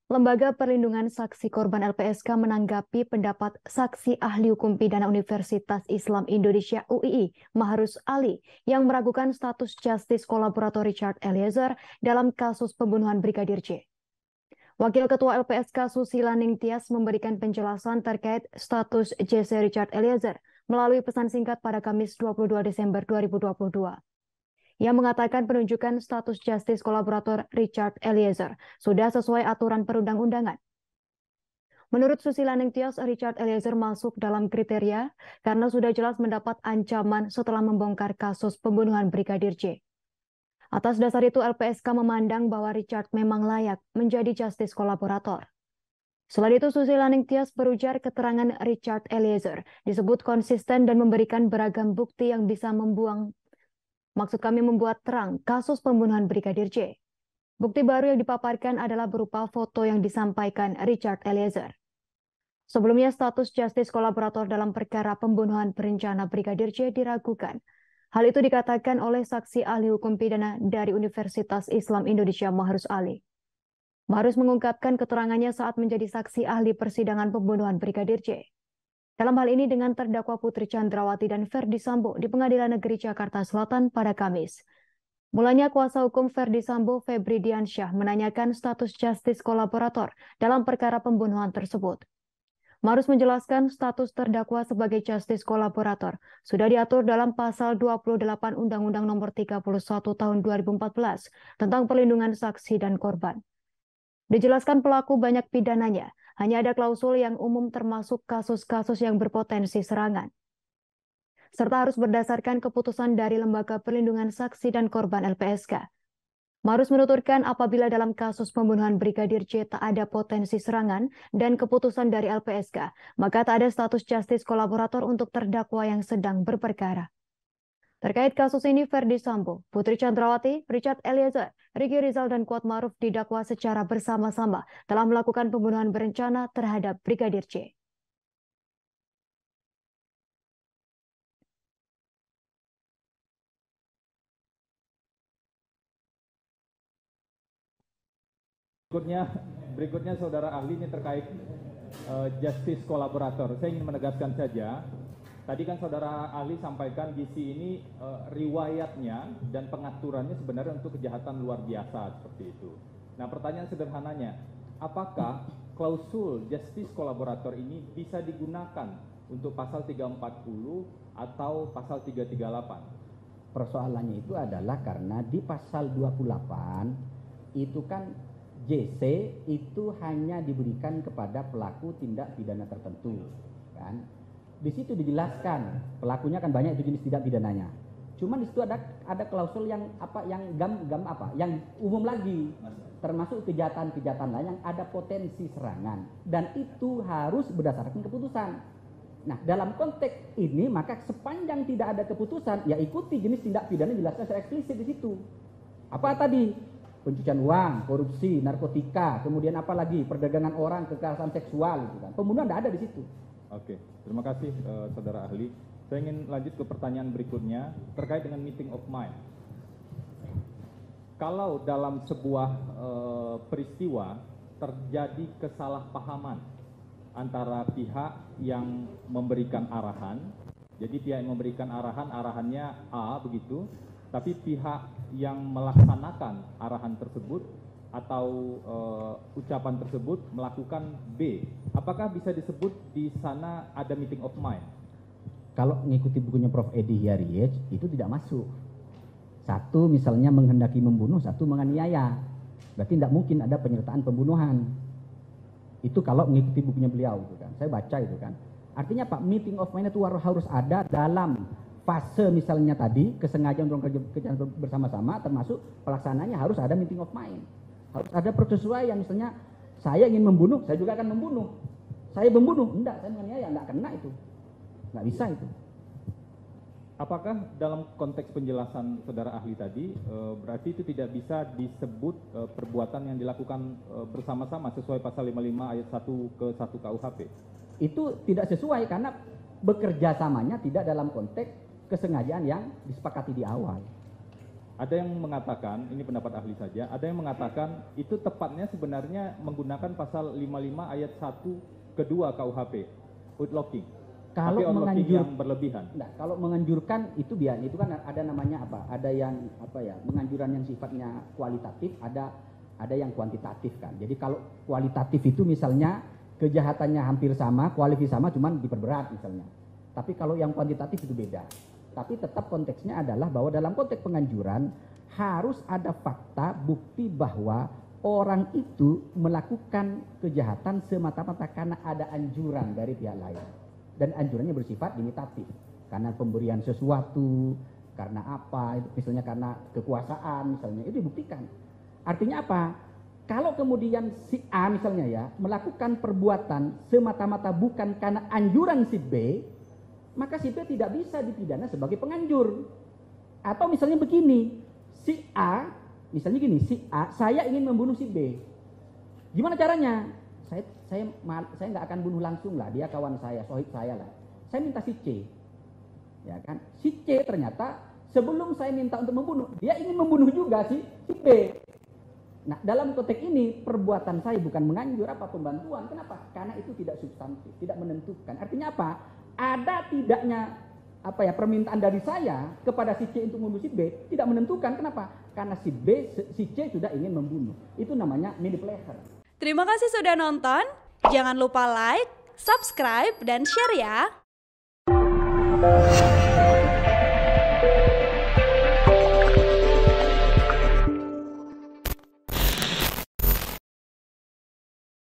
Lembaga Perlindungan Saksi Korban LPSK menanggapi pendapat Saksi Ahli Hukum Pidana Universitas Islam Indonesia UII, Mahrus Ali, yang meragukan status Justice Kolaborator Richard Eliezer dalam kasus pembunuhan Brigadir J. Wakil Ketua LPSK Susila Ningtyas memberikan penjelasan terkait status JC Richard Eliezer melalui pesan singkat pada Kamis 22 Desember 2022. Ia mengatakan penunjukan status Justice Kolaborator Richard Eliezer sudah sesuai aturan perundang-undangan. Menurut Susila Ningtyas, Richard Eliezer masuk dalam kriteria karena sudah jelas mendapat ancaman setelah membongkar kasus pembunuhan Brigadir J. Atas dasar itu, LPSK memandang bahwa Richard memang layak menjadi Justice Kolaborator. Selain itu, Susila Ningtyas berujar keterangan Richard Eliezer disebut konsisten dan memberikan beragam bukti yang bisa membuat terang kasus pembunuhan Brigadir J. Bukti baru yang dipaparkan adalah berupa foto yang disampaikan Richard Eliezer. Sebelumnya, status Justice Kolaborator dalam perkara pembunuhan berencana Brigadir J diragukan. Hal itu dikatakan oleh Saksi Ahli Hukum Pidana dari Universitas Islam Indonesia, Mahrus Ali. Mahrus mengungkapkan keterangannya saat menjadi saksi ahli persidangan pembunuhan Brigadir J. Dalam hal ini dengan terdakwa Putri Chandrawati dan Verdi Sambo di Pengadilan Negeri Jakarta Selatan pada Kamis. Mulanya kuasa hukum Verdi Sambo, Febri Diansyah, menanyakan status Justice Kolaborator dalam perkara pembunuhan tersebut. Mahrus menjelaskan status terdakwa sebagai Justice Kolaborator sudah diatur dalam pasal 28 Undang-Undang Nomor 31 Tahun 2014 tentang perlindungan saksi dan korban. Dijelaskan pelaku banyak pidananya, hanya ada klausul yang umum termasuk kasus-kasus yang berpotensi serangan. Serta harus berdasarkan keputusan dari Lembaga Perlindungan Saksi dan Korban LPSK. Mahrus menuturkan apabila dalam kasus pembunuhan Brigadir J tak ada potensi serangan dan keputusan dari LPSK, maka tak ada status Justice Kolaborator untuk terdakwa yang sedang berperkara. Terkait kasus ini, Verdi Sambo, Putri Chandrawati, Richard Eliezer, Riki Rizal, dan Kuatmaruf didakwa secara bersama-sama telah melakukan pembunuhan berencana terhadap Brigadir J. Berikutnya saudara ahli ini terkait justice kolaborator. Saya ingin menegaskan saja, tadi kan saudara ahli sampaikan GC ini riwayatnya dan pengaturannya sebenarnya untuk kejahatan luar biasa seperti itu. Nah, pertanyaan sederhananya, apakah klausul justice kolaborator ini bisa digunakan untuk pasal 340 atau pasal 338? Persoalannya itu adalah karena di pasal 28 itu kan JC itu hanya diberikan kepada pelaku tindak pidana tertentu, kan? Di situ dijelaskan pelakunya kan banyak itu jenis tindak pidananya. Cuman di situ ada klausul yang yang umum lagi, termasuk kejahatan-kejahatan lain yang ada potensi serangan dan itu harus berdasarkan keputusan. Nah, dalam konteks ini maka sepanjang tidak ada keputusan ya ikuti jenis tindak pidana jelaskan secara eksplisit di situ. Apa tadi? Pencucian uang, korupsi, narkotika, kemudian apa lagi? Perdagangan orang, kekerasan seksual gitu kan. Pembunuhan tidak ada di situ. Oke, terima kasih saudara ahli. Saya ingin lanjut ke pertanyaan berikutnya terkait dengan meeting of mind. Kalau dalam sebuah peristiwa terjadi kesalahpahaman antara pihak yang memberikan arahan, jadi pihak yang memberikan arahannya A begitu, tapi pihak yang melaksanakan arahan tersebut atau ucapan tersebut melakukan B, apakah bisa disebut di sana ada meeting of mind? Kalau mengikuti bukunya Prof. Edi Hiaryej itu tidak masuk. Satu misalnya menghendaki membunuh, satu menganiaya. Berarti tidak mungkin ada penyertaan pembunuhan. Itu kalau mengikuti bukunya beliau itu kan. Saya baca itu kan. Artinya Pak, meeting of mind itu harus ada dalam fase misalnya tadi kesengajaan untuk kerja bersama-sama, termasuk pelaksananya harus ada meeting of mind. Harus ada persesuaian, misalnya saya ingin membunuh, saya juga akan membunuh. Saya membunuh, enggak, saya menganiaya, enggak kena itu. Enggak bisa itu. Apakah dalam konteks penjelasan saudara ahli tadi berarti itu tidak bisa disebut perbuatan yang dilakukan bersama-sama sesuai pasal 55 ayat 1 ke 1 KUHP? Itu tidak sesuai karena bekerja samanya tidak dalam konteks kesengajaan yang disepakati di awal. Ada yang mengatakan, ini pendapat ahli saja, ada yang mengatakan itu tepatnya sebenarnya menggunakan pasal 55 ayat 1 kedua KUHP, outlocking. Kalau tapi outlocking yang berlebihan. Nah, kalau menganjurkan itu biar itu kan ada namanya apa? Ada yang apa ya? Menganjuran yang sifatnya kualitatif, ada yang kuantitatif kan. Jadi kalau kualitatif itu misalnya kejahatannya hampir sama, kualifikasi sama, cuman diperberat misalnya. Tapi kalau yang kuantitatif itu beda. Tapi tetap konteksnya adalah bahwa dalam konteks penganjuran harus ada fakta bukti bahwa orang itu melakukan kejahatan semata-mata karena ada anjuran dari pihak lain. Dan anjurannya bersifat limitatif. Karena pemberian sesuatu, karena apa, itu misalnya karena kekuasaan misalnya, itu dibuktikan. Artinya apa? Kalau kemudian si A misalnya ya, melakukan perbuatan semata-mata bukan karena anjuran si B, maka si B tidak bisa dipidana sebagai penganjur. Atau misalnya begini, si A, misalnya gini, si A, saya ingin membunuh si B. Gimana caranya? Saya nggak akan bunuh langsung lah, dia kawan saya, sohib saya lah. Saya minta si C. Ya kan? Si C ternyata sebelum saya minta untuk membunuh, dia ingin membunuh juga si B. Nah, dalam konteks ini perbuatan saya bukan menganjur apa pembantuan. Kenapa? Karena itu tidak substantif, tidak menentukan. Artinya apa? Ada tidaknya apa ya permintaan dari saya kepada si C untuk membunuh si B tidak menentukan. Kenapa? Karena si C sudah ingin membunuh. Itu namanya mini pleasure. Terima kasih sudah nonton. Jangan lupa like, subscribe, dan share ya.